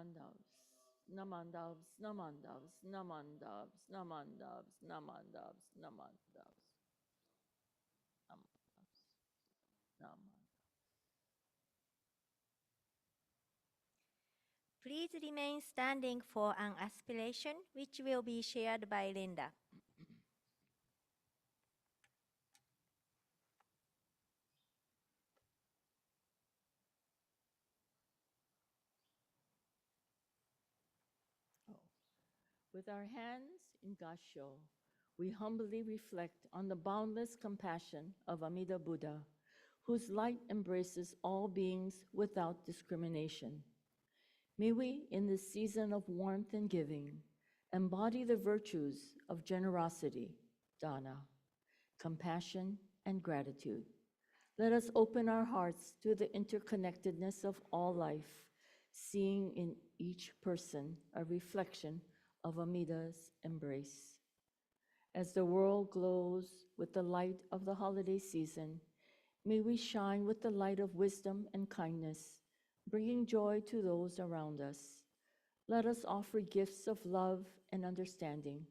Namandavs, namandavs, namandavs, namandavs, namandavs, namandavs, namandavs, namandavs, namandavs. Please remain standing for an aspiration which will be shared by Linda. With our hands in Gasho, we humbly reflect on the boundless compassion of Amida Buddha, whose light embraces all beings without discrimination. May we, in this season of warmth and giving, embody the virtues of generosity, dana, compassion, and gratitude. Let us open our hearts to the interconnectedness of all life, seeing in each person a reflection of Amida's embrace. As the world glows with the light of the holiday season, may we shine with the light of wisdom and kindness, bringing joy to those around us. Let us offer gifts of love and understanding,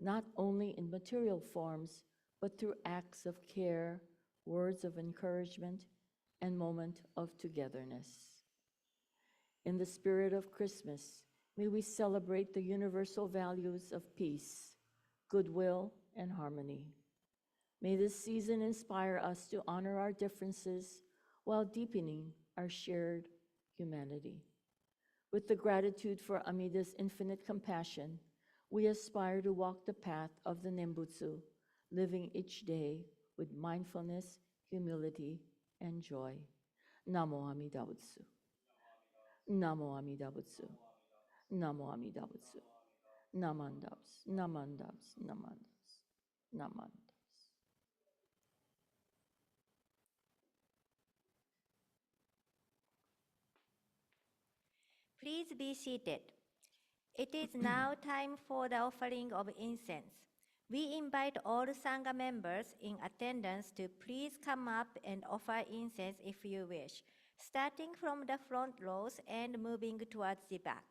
not only in material forms, but through acts of care, words of encouragement, and moment of togetherness. In the spirit of Christmas, may we celebrate the universal values of peace, goodwill, and harmony. May this season inspire us to honor our differences while deepening our shared humanity. With the gratitude for Amida's infinite compassion, we aspire to walk the path of the Nembutsu, living each day with mindfulness, humility, and joy. Namo Amida Butsu. Namo Amida Butsu. Namo Amida Butsu. Namandavs, namandavs, namandavs, namandavs. Please be seated. It is now time for the offering of incense. We invite all Sangha members in attendance to please come up and offer incense if you wish, starting from the front rows and moving towards the back.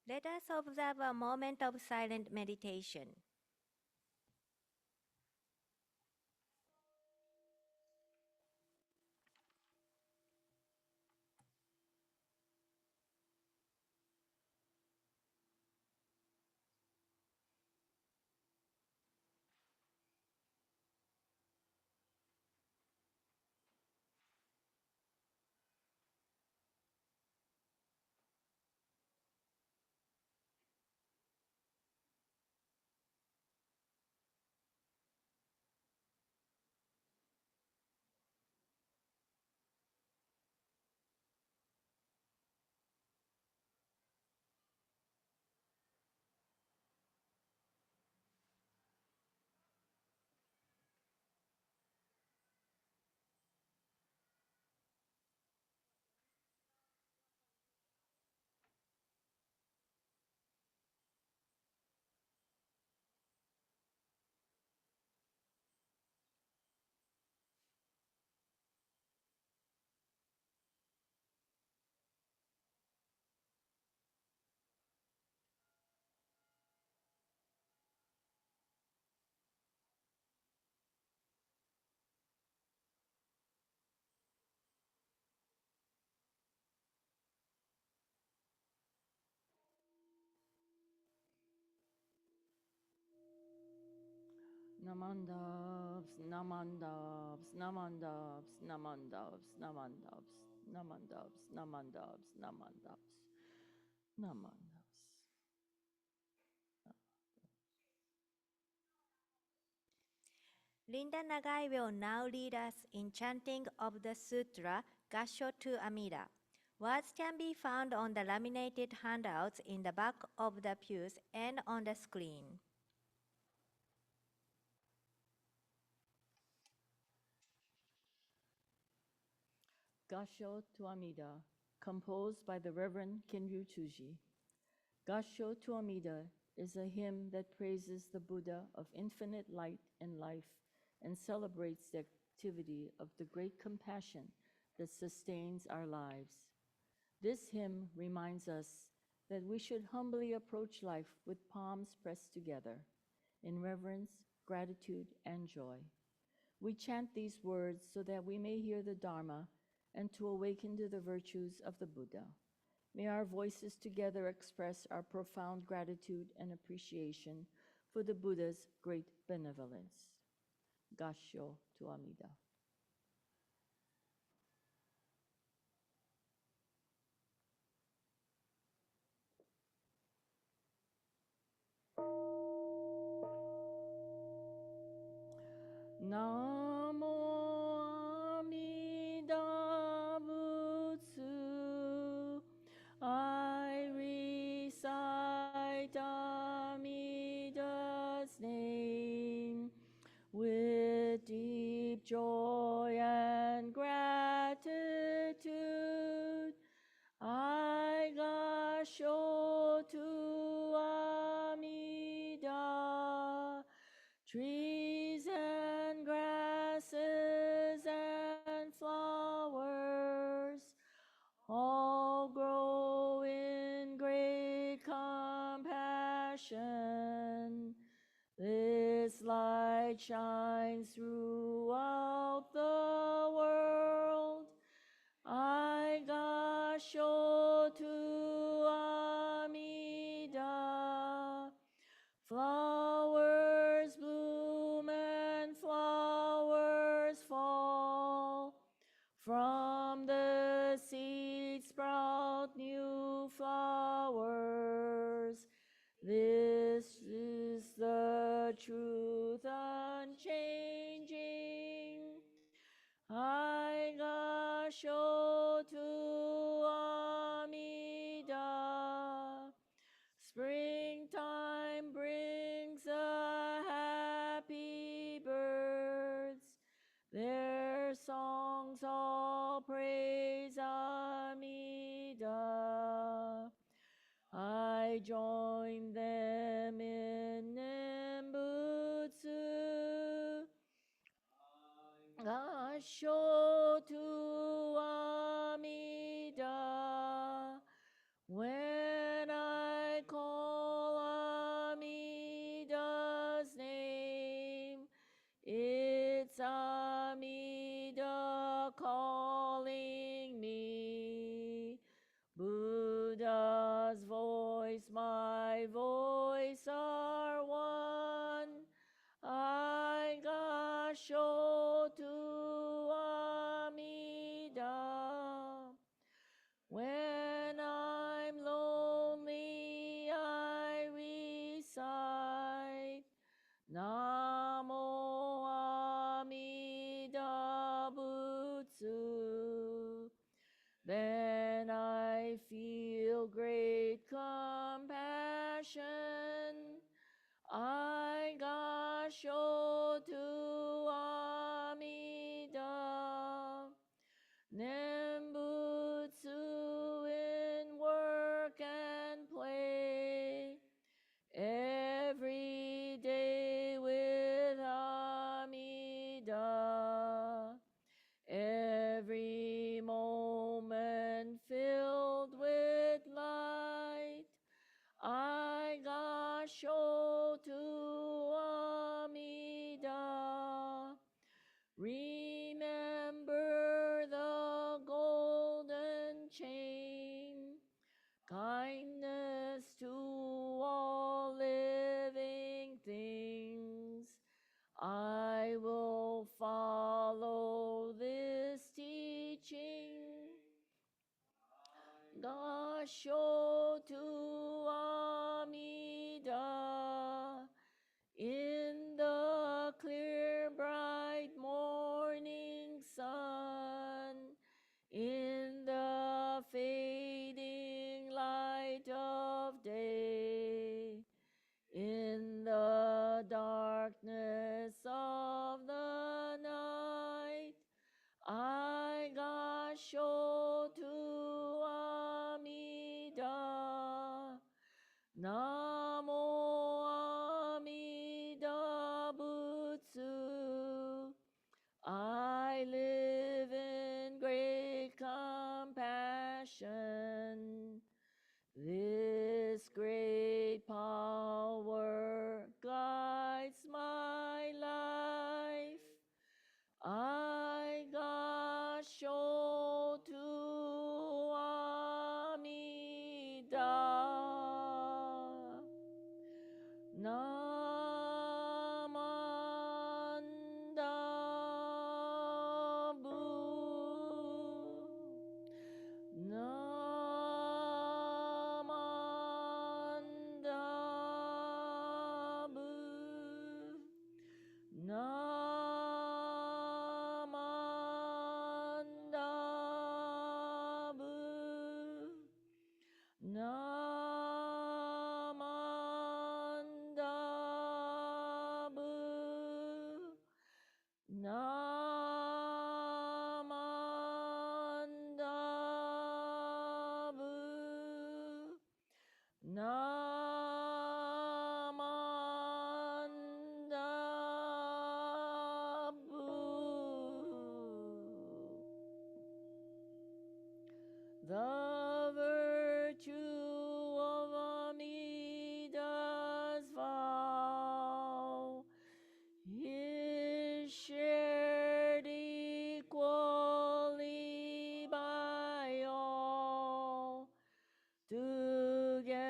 Let us observe a moment of silent meditation. Namandavs, namandavs, namandavs, namandavs, namandavs, namandavs, namandavs, namandavs, namandavs. Linda Nagai will now lead us in chanting of the sutra Gasho to Amida. Words can be found on the laminated handouts in the back of the pews and on the screen. Gasho to Amida, composed by the Reverend Kinryu Chuji. Gasho to Amida is a hymn that praises the Buddha of infinite light and life and celebrates the activity of the great compassion that sustains our lives. This hymn reminds us that we should humbly approach life with palms pressed together in reverence, gratitude, and joy. We chant these words so that we may hear the Dharma and to awaken to the virtues of the Buddha. May our voices together express our profound gratitude and appreciation for the Buddha's great benevolence. Gasho to Amida. Namo Amida Butsu. I recite Amida's name with deep joy and gratitude. I gasho to Amida. Trees and grasses and flowers all grow in great compassion. This light shines throughout the world. I gasho to Amida. Flowers bloom and flowers fall. From the seed sprout new flowers. This is the truth unchanging. I gasho to Amida. Springtime brings the happy birds. Their songs all praise Amida. I join them in Nembutsu. Gasho to Amida. When I shotu amida. When I'm lonely, I recite Namo Amida Butsu. Then I feel great compassion. I gashotu amida. Nembutsu in work and play. Every day with amida. Every moment filled with light. I gashotu amida. Remember the golden chain. Kindness to all living things. I will follow this teaching. Gashotu amida. In the clear, bright morning sun. In the fading light of day. In the darkness of the night, I gashotu amida. Namo Amida Butsu. I live in great compassion. This great power guides my life. I gashotu amida. Namanda bu. Namandabu. Namandabu. Namandabu. Namandabu. Namandabu. The virtue of Amida's vow is shared equally by all, together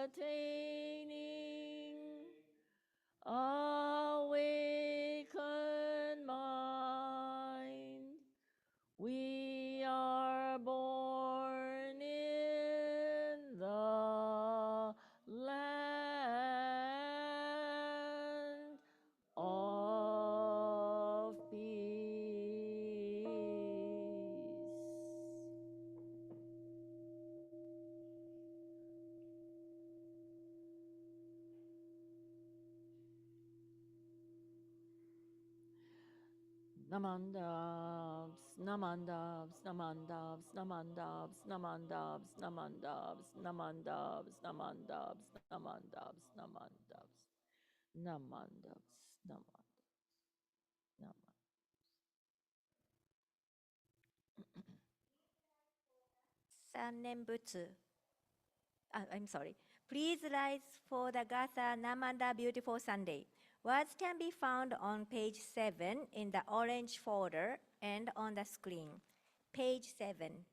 attaining awakened mind. We are born in the land of peace. Namandabs, namandabs, namandabs, namandabs, namandabs, namandabs, namandabs, namandabs, namandabs, namandabs, namandabs, namandabs. Sannenbutsu. I'm sorry. Please rise for the Gasa Namanda Beautiful Sunday. Words can be found on page 7 in the orange folder and on the screen. Page 7.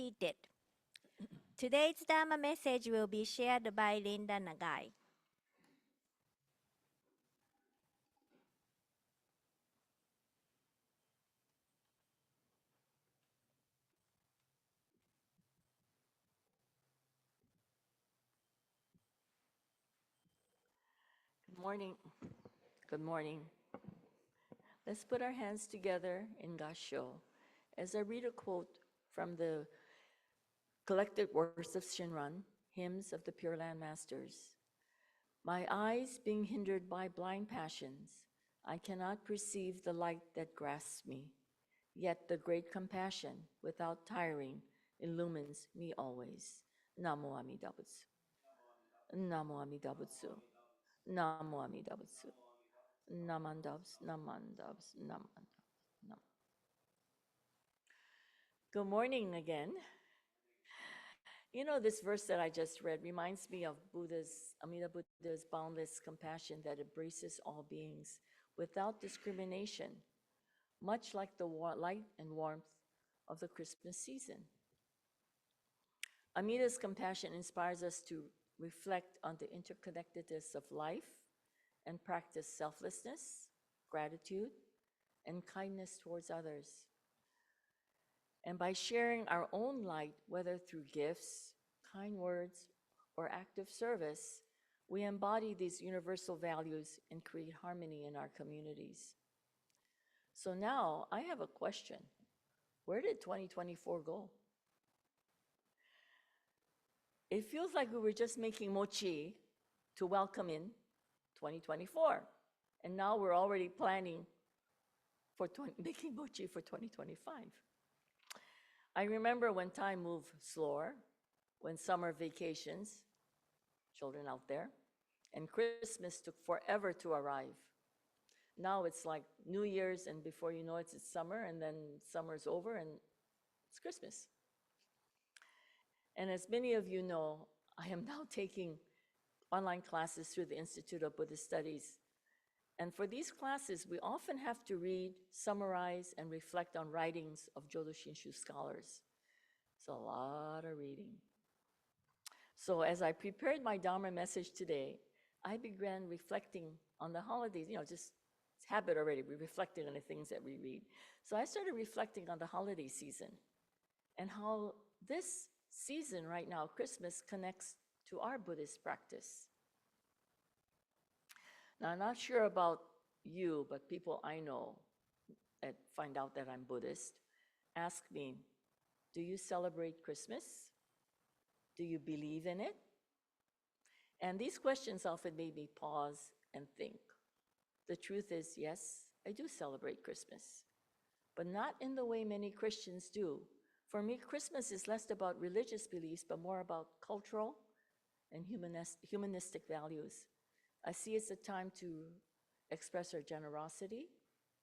he did. Today's Dharma message will be shared by Linda Nagai. Good morning. Good morning. Let's put our hands together in Gassho as I read a quote from the collected works of Shinran, Hymns of the Pure Land Masters. My eyes being hindered by blind passions, I cannot perceive the light that grasps me. Yet the great compassion, without tiring, illumines me always. Namo Amida Butsu. Namo Amida Butsu. Namo Amida Butsu. Namandavs, namandavs, namandavs, nam. Good morning again. You know, this verse that I just read reminds me of Amida Buddha's boundless compassion that embraces all beings without discrimination, much like the light and warmth of the Christmas season. Amida's compassion inspires us to reflect on the interconnectedness of life and practice selflessness, gratitude, and kindness towards others. And by sharing our own light, whether through gifts, kind words, or active service, we embody these universal values and create harmony in our communities. So now I have a question. Where did 2024 go? It feels like we were just making mochi to welcome in 2024. And now we're already planning for making mochi for 2025. I remember when time moved slower, when summer vacations, children out there, and Christmas took forever to arrive. Now it's like New Year's, and before you know it, it's summer, and then summer's over, and it's Christmas. And as many of you know, I am now taking online classes through the Institute of Buddhist Studies. And for these classes, we often have to read, summarize, and reflect on writings of Jodo Shinshu scholars. It's a lot of reading. So as I prepared my Dharma message today, I began reflecting on the holidays, just it's habit already, we reflected on the things that we read. So I started reflecting on the holiday season and how this season right now, Christmas, connects to our Buddhist practice. Now, I'm not sure about you, but people I know that find out that I'm Buddhist ask me, do you celebrate Christmas? Do you believe in it? And these questions often made me pause and think. The truth is, yes, I do celebrate Christmas, but not in the way many Christians do. For me, Christmas is less about religious beliefs, but more about cultural and humanistic values. I see it's a time to express our generosity,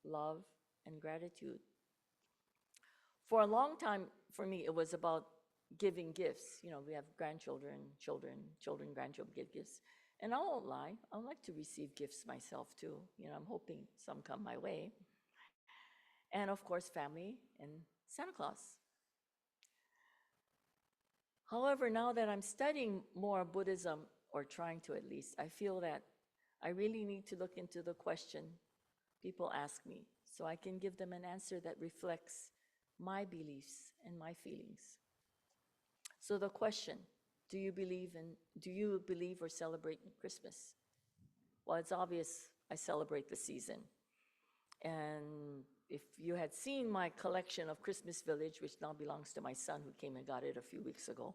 love, and gratitude. For a long time, for me, it was about giving gifts. We have grandchildren, children, grandchildren give gifts. And I won't lie, I would like to receive gifts myself too. I'm hoping some come my way. And of course, family and Santa Claus. However, now that I'm studying more Buddhism, or trying to at least, I feel that I really need to look into the question people ask me so I can give them an answer that reflects my beliefs and my feelings. So the question, do you believe or celebrate Christmas? Well, it's obvious I celebrate the season. And if you had seen my collection of Christmas Village, which now belongs to my son who came and got it a few weeks ago,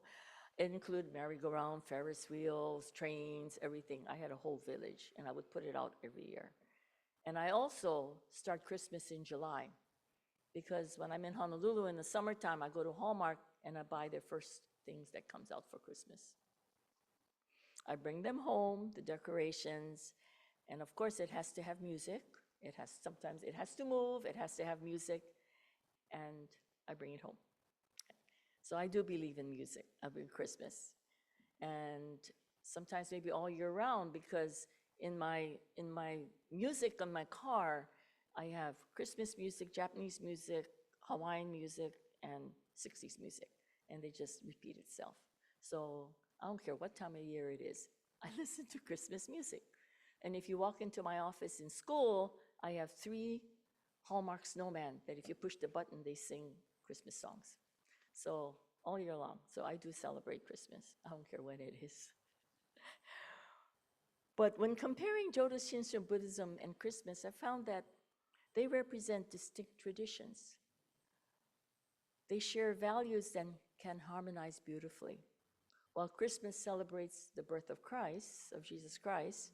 it included merry-go-round, Ferris wheels, trains, everything. I had a whole village, and I would put it out every year. And I also start Christmas in July, because when I'm in Honolulu in the summertime, I go to Hallmark and I buy their first things that comes out for Christmas. I bring them home, the decorations, and of course it has to have music. Sometimes it has to move, it has to have music, and I bring it home. So I do believe in music, I bring Christmas. And sometimes maybe all year round, because in my music on my car, I have Christmas music, Japanese music, Hawaiian music, and 60s music. and they just repeat itself. So I don't care what time of year it is, I listen to Christmas music. And if you walk into my office in school, I have 3 Hallmark snowmen that if you push the button, they sing Christmas songs. So all year long. So I do celebrate Christmas. I don't care when it is. But when comparing Jodo Shinshu Buddhism and Christmas, I found that they represent distinct traditions. They share values and can harmonize beautifully. While Christmas celebrates the birth of Christ, of Jesus Christ,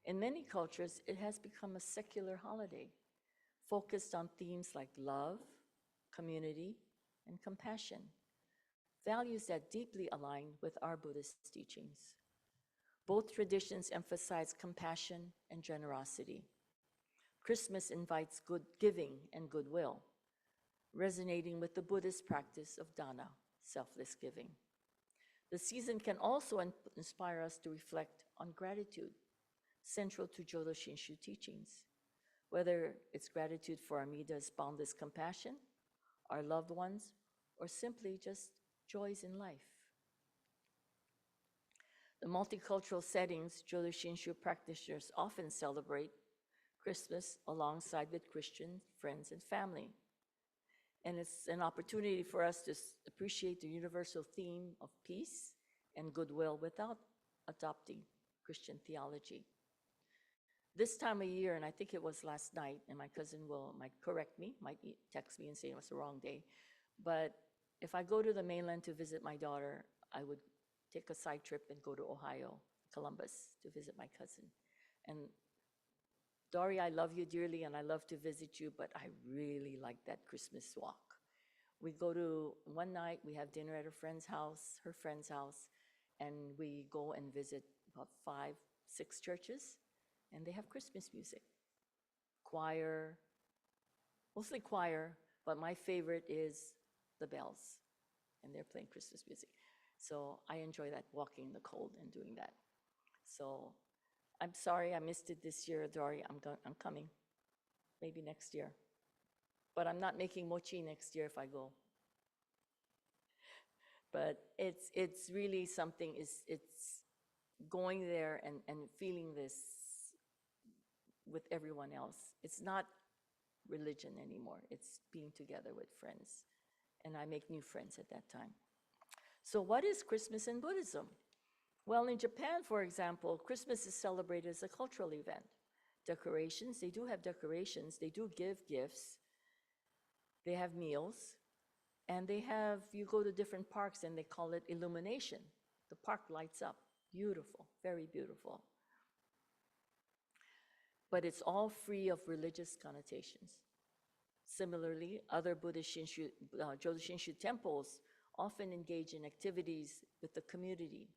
in many cultures, it has become a secular holiday, focused on themes like love, community, and compassion, values that deeply align with our Buddhist teachings. Both traditions emphasize compassion and generosity. Christmas invites good giving and goodwill, resonating with the Buddhist practice of dana, selfless giving. The season can also inspire us to reflect on gratitude, central to Jodo Shinshu teachings, whether it's gratitude for Amida's boundless compassion, our loved ones, or simply just joys in life. The multicultural settings Jodo Shinshu practitioners often celebrate Christmas alongside with Christian friends and family. And it's an opportunity for us to appreciate the universal theme of peace and goodwill without adopting Christian theology. This time of year, and I think it was last night, and my cousin might correct me, might text me and say it was the wrong day, but if I go to the mainland to visit my daughter, I would take a side trip and go to Ohio, Columbus, to visit my cousin. And Dory, I love you dearly and I love to visit you, but I really like that Christmas walk. We go to, one night we have dinner at her friend's house, and we go and visit about 5, 6 churches, and they have Christmas music. Choir, mostly choir, but my favorite is the bells, and they're playing Christmas music. So I enjoy that, walking in the cold and doing that. So I'm sorry I missed it this year, Dory. I'm coming, maybe next year. But I'm not making mochi next year if I go. But it's really something, it's going there and feeling this with everyone else. It's not religion anymore. It's being together with friends. And I make new friends at that time. So what is Christmas in Buddhism? Well, in Japan, for example, Christmas is celebrated as a cultural event. Decorations, they do have decorations. They do give gifts. They have meals. And they have, you go to different parks and they call it illumination. The park lights up. Beautiful, very beautiful. But it's all free of religious connotations. Similarly, other Buddhist Jodo Shinshu temples often engage in activities with the community.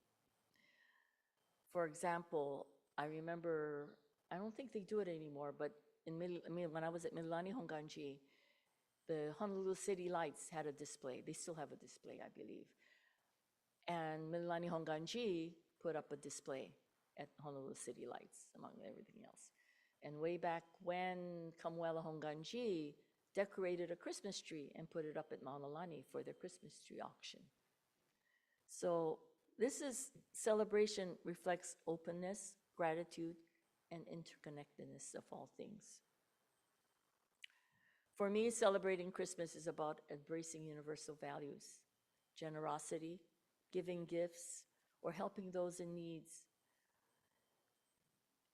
For example, I remember, I don't think they do it anymore, but when I was at Mililani Honganji, the Honolulu City Lights had a display. They still have a display, I believe. And Mililani Honganji put up a display at Honolulu City Lights, among everything else. And way back when, Kamuela Honganji decorated a Christmas tree and put it up at Maunalani for their Christmas tree auction. So this celebration reflects openness, gratitude, and interconnectedness of all things. For me, celebrating Christmas is about embracing universal values, generosity, giving gifts, or helping those in need.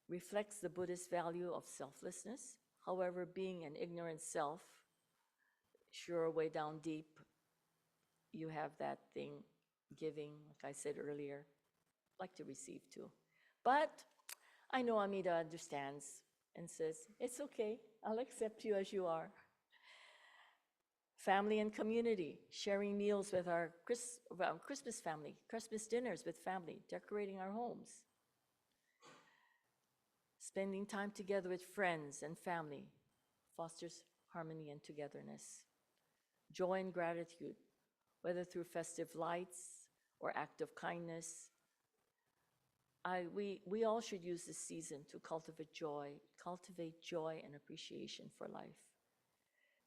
Reflects the Buddhist value of selflessness. However, being an ignorant self, sure, way down deep, you have that thing, giving, like I said earlier, like to receive too. But I know Amida understands and says, it's okay, I'll accept you as you are. Family and community, sharing meals with our Christmas family, Christmas dinners with family, decorating our homes. Spending time together with friends and family fosters harmony and togetherness. Joy and gratitude, whether through festive lights or act of kindness. We all should use this season to cultivate joy and appreciation for life.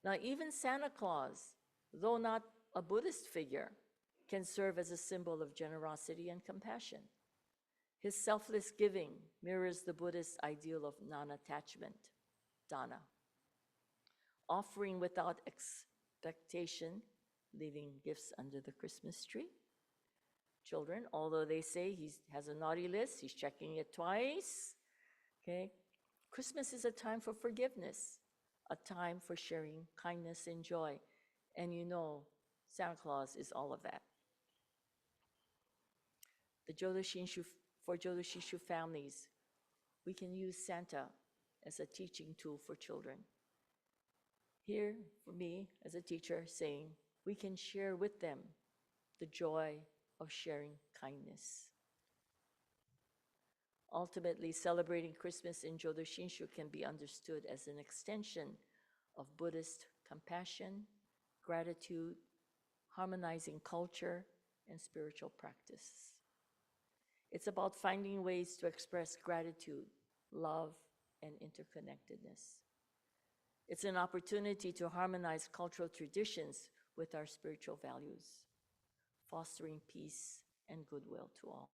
Now, even Santa Claus, though not a Buddhist figure, can serve as a symbol of generosity and compassion. His selfless giving mirrors the Buddhist ideal of non-attachment, dana, offering without expectation, leaving gifts under the Christmas tree. Children, although they say he has a naughty list, he's checking it twice. Okay? Christmas is a time for forgiveness, a time for sharing kindness and joy. And you know, Santa Claus is all of that. For Jodo Shinshu families, we can use Santa as a teaching tool for children. Here, for me, as a teacher, saying, we can share with them the joy of sharing kindness. Ultimately, celebrating Christmas in Jodo Shinshu can be understood as an extension of Buddhist compassion, gratitude, harmonizing culture, and spiritual practice. It's about finding ways to express gratitude, love, and interconnectedness. It's an opportunity to harmonize cultural traditions with our spiritual values, fostering peace and goodwill to all.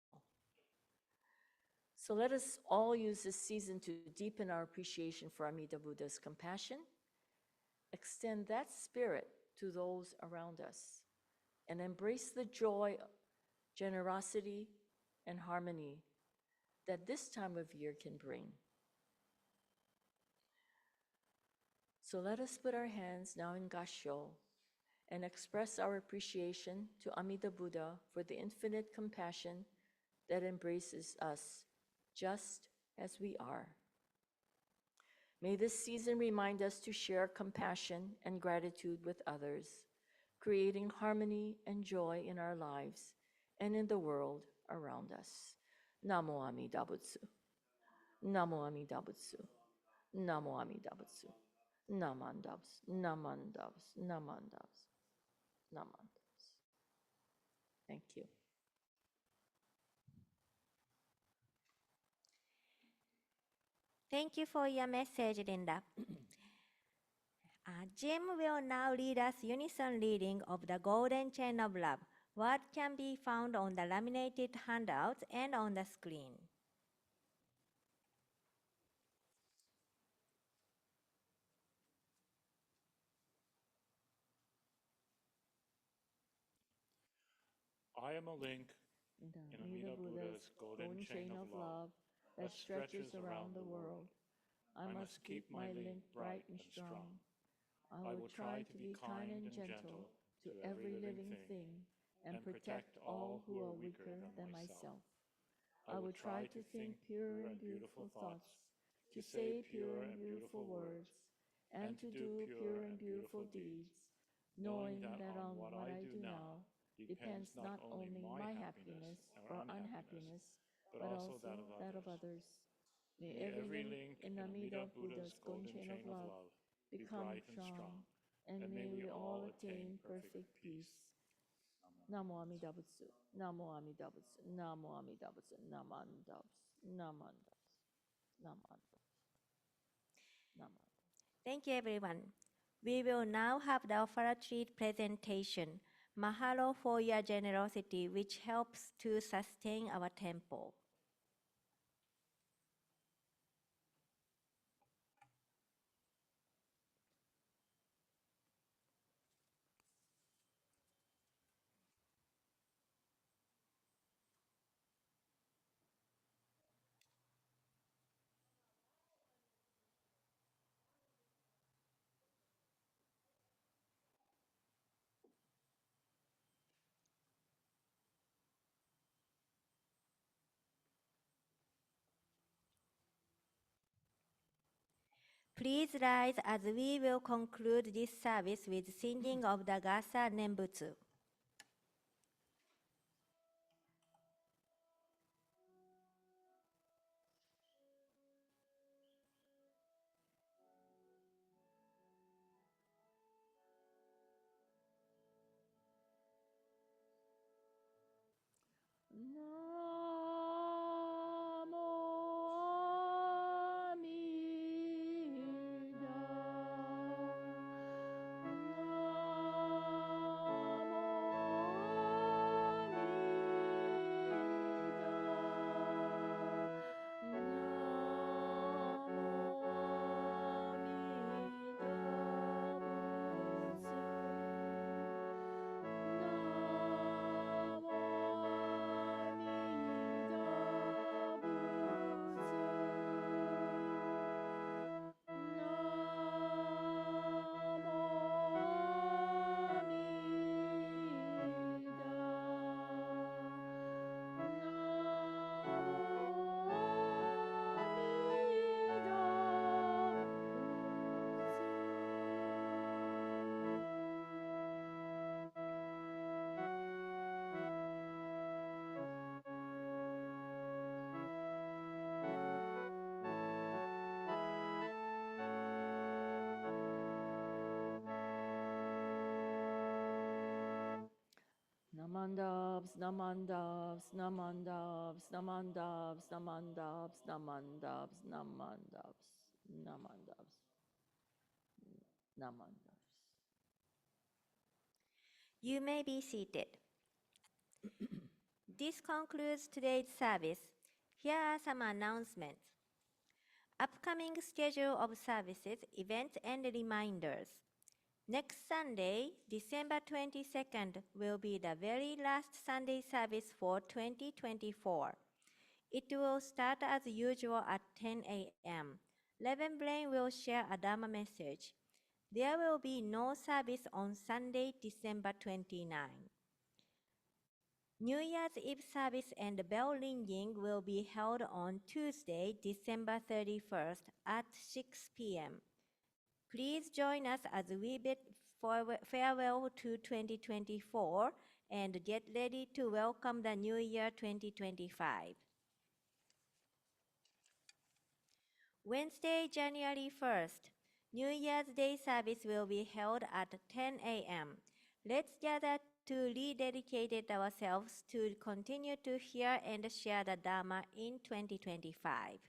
So let us all use this season to deepen our appreciation for Amida Buddha's compassion, extend that spirit to those around us, and embrace the joy, generosity, and harmony that this time of year can bring. So let us put our hands now in Gassho and express our appreciation to Amida Buddha for the infinite compassion that embraces us just as we are. May this season remind us to share compassion and gratitude with others, creating harmony and joy in our lives and in the world around us. Namo Amida Butsu. Namo Amida Butsu. Namo Amida Butsu. Namandavs, namandavs, namandavs, namandavs. Thank you. Thank you for your message, Linda. Jim will now lead us unison reading of the Golden Chain of Love. What can be found on the laminated handouts and on the screen. I am a link In in Amida Buddha's golden chain of love that stretches around the world. I must keep my link bright and strong. I will try to be kind and gentle to every living thing and protect all who are weaker than myself. I will try to think pure and beautiful thoughts, to say pure and beautiful words, and to do pure and beautiful deeds, knowing that on what I do now depends not only my happiness or unhappiness, but also that of others. May every link in Amida Buddha's golden chain of love become strong, and may we all attain perfect peace. Namo Amida Butsu, Namo Amida Butsu, Namo Amida Butsu, Namandavs, Namandavs, Namandavs, Namandavs. Thank you, everyone. We will now have the offer treat presentation. Mahalo for your generosity, which helps to sustain our temple. Please rise as we will conclude this service with singing of the Gasa Nembutsu. Namo Namandavs, namandavs, namandavs, namandavs, namandavs, namandavs, namandavs, namandavs, namandavs. You may be seated. This concludes today's service. Here are some announcements. Upcoming schedule of services, events, and reminders. Next Sunday, December 22nd, will be the very last Sunday service for 2024. It will start as usual at 10 a.m. Reverend Blaine will share a Dharma message. There will be no service on Sunday, December 29. New Year's Eve service and bell ringing will be held on Tuesday, December 31st at 6 p.m. Please join us as we bid farewell to 2024 and get ready to welcome the new year 2025. Wednesday, January 1st, New Year's Day service will be held at 10 a.m. Let's gather to rededicate ourselves to continue to hear and share the Dharma in 2025.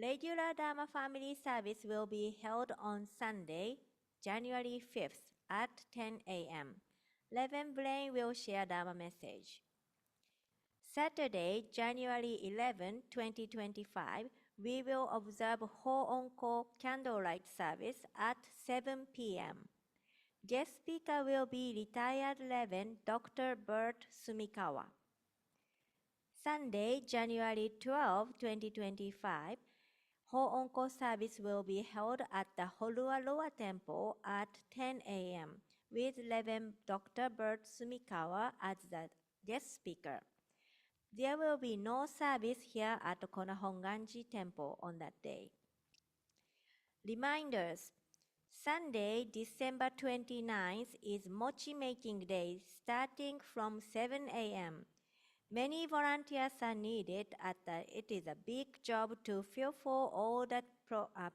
Regular Dharma family service will be held on Sunday, January 5th at 10 a.m. Reverend Blaine will share Dharma message. Saturday, January 11, 2025, we will observe Ho-On-Ko candlelight service at 7 p.m. Guest speaker will be retired Reverend Dr. Bert Sumikawa. Sunday, January 12, 2025, Ho-On-Ko service will be held at the Holua Loa Temple at 10 a.m. with Reverend Dr. Bert Sumikawa as the guest speaker. There will be no service here at Konahonganji Temple on that day. Reminders. Sunday, December 29th is Mochi Making Day starting from 7 a.m. Many volunteers are needed it is a big job to fulfill all the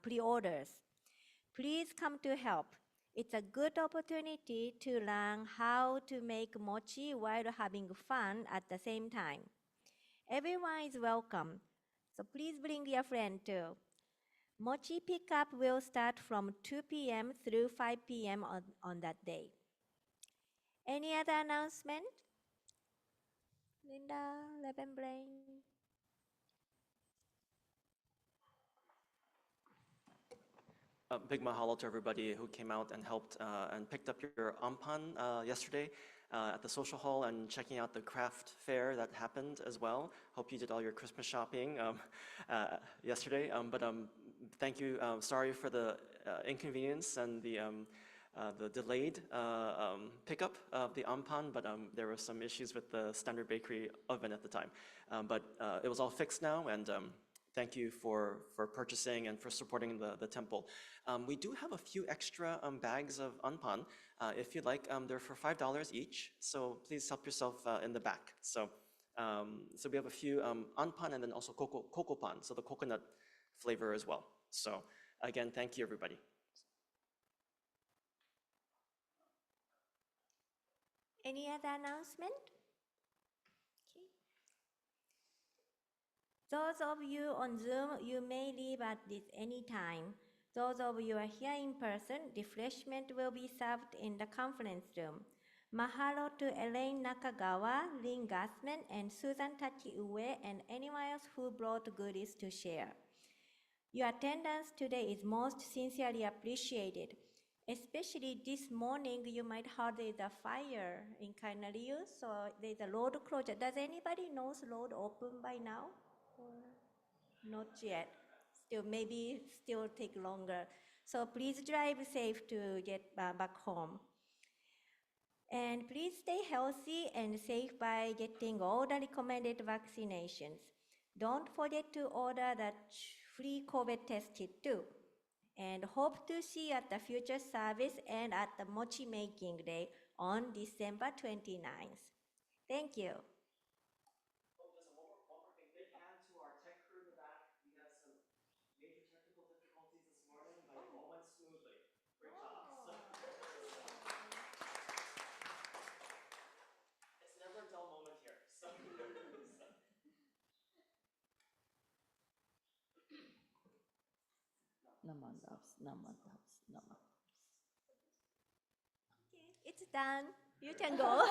pre-orders. Please come to help. It's a good opportunity to learn how to make mochi while having fun at the same time. Everyone is welcome, so please bring your friend too. Mochi pickup will start from 2 p.m. through 5 p.m. on that day. Any other announcement? Linda, Reverend Blaine. A big mahalo to everybody who came out and helped and picked up your ampan yesterday at the social hall and checking out the craft fair that happened as well. Hope you did all your Christmas shopping yesterday. Thank you. Sorry for the inconvenience and the delayed pickup of the ampan, but there were some issues with the standard bakery oven at the time. It was all fixed now, and thank you for purchasing and for supporting the temple. We do have a few extra bags of anpan. If you'd like, they're for $5 each, so please help yourself in the back. So we have a few anpan and then also coco pan, so the coconut flavor as well. So again, thank you everybody. Any other announcement? Okay. Those of you on Zoom, you may leave at any time. Those of you are here in person, refreshment will be served in the conference room. Mahalo to Elaine Nakagawa, Lynn Gassman, and Susan Tachiue, and anyone else who brought goodies to share. Your attendance today is most sincerely appreciated. Especially this morning, you might heard there's a fire in Kainariu, so there's a road closure. Does anybody know the road open by now? Or not yet. Maybe still take longer. So please drive safe to get back home. And please stay healthy and safe by getting all the recommended vaccinations. Don't forget to order the free COVID test kit too. And hope to see you at the future service and at the Mochi Making Day on December 29th. Thank you. Oh, listen, one more thing. Big hand to our tech crew in the back. We had some major technical difficulties this morning, but it all went smoothly. Great job. Namandavs, namandavs, namandavs. It's done. You can go.